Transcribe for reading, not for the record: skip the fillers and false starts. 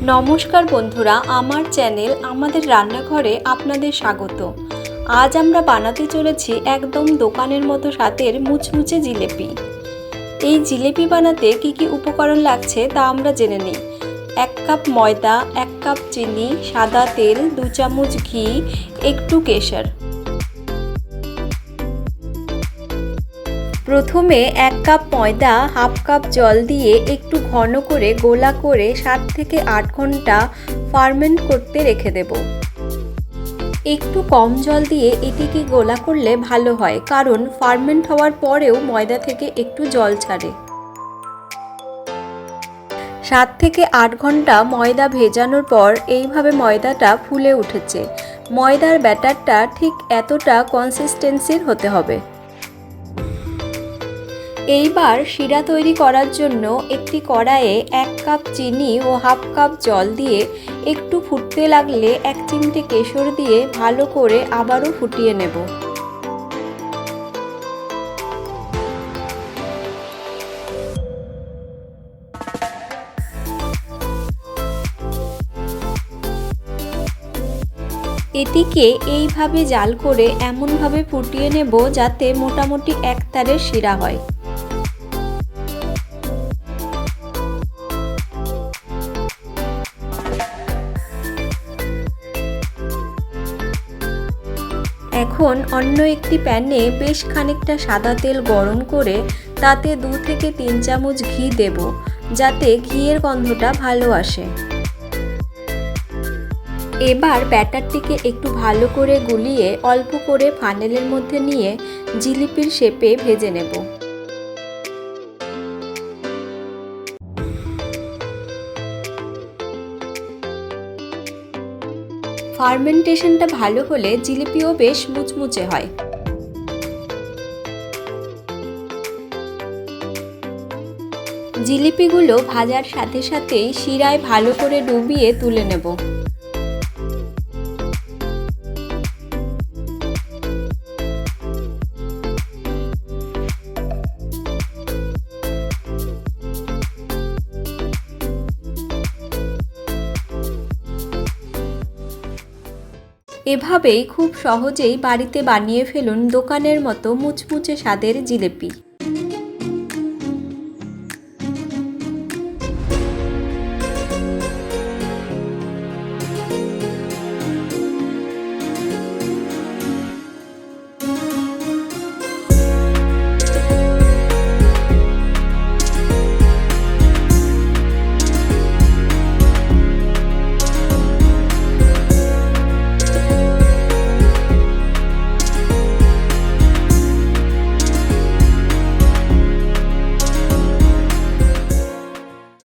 নমস্কার বন্ধুরা, আমার চ্যানেল আমাদের রান্নাঘরে আপনাদের স্বাগত। আজ আমরা বানাতে চলেছি একদম দোকানের মতো স্বাদের মুচমুচে জিলেপি। এই জিলেপি বানাতে কি কি উপকরণ লাগছে তা আমরা জেনে নিই। 1 কাপ ময়দা, 1 কাপ চিনি, সাদা তেল, 2 চামচ ঘি, একটু কেশর। প্রথমে 1 কাপ ময়দা হাফ কাপ জল দিয়ে একটু ঘন করে গোলা করে 7 থেকে 8 ঘন্টা ফার্মেন্ট করতে রেখে দেব। একটু কম জল দিয়ে এটিকে গোলা করলে ভালো হয়, কারণ ফার্মেন্ট হওয়ার পরেও ময়দা থেকে একটু জল ছাড়ে। 7 থেকে 8 ঘন্টা ময়দা ভেজানোর পর এইভাবে ময়দাটা ফুলে উঠেছে। ময়দার ব্যাটারটা ঠিক এতটা কনসিস্টেন্সির হতে হবে। এইবার শিরা তৈরি করার জন্য একটি কড়াইয়ে 1 কাপ চিনি ও হাফ কাপ জল দিয়ে একটু ফুটতে লাগলে 1 চিমটে কেশর দিয়ে ভালো করে আবারও ফুটিয়ে নেব। এটিকে এইভাবে জাল করে এমনভাবে ফুটিয়ে নেব যাতে মোটামুটি এক তারের শিরা হয়। এখন অন্য একটি প্যানে বেশ খানিকটা সাদা তেল গরম করে তাতে 2 থেকে 3 চামচ ঘি দেব, যাতে ঘিয়ের গন্ধটা ভালো আসে। এবার ব্যাটারটিকে একটু ভালো করে গুলিয়ে অল্প করে ফানেলের মধ্যে নিয়ে জিলিপির শেপে ভেজে নেব। ফার্মেন্টেশনটা ভালো হলে জিলিপিও বেশ মুচমুচে হয়। জিলিপিগুলো ভাজার সাথে সাথেই শিরায় ভালো করে ডুবিয়ে তুলে নেব। এভাবেই খুব সহজেই বাড়িতে বানিয়ে ফেলুন দোকানের মতো মুচমুচে স্বাদের জিলিপি।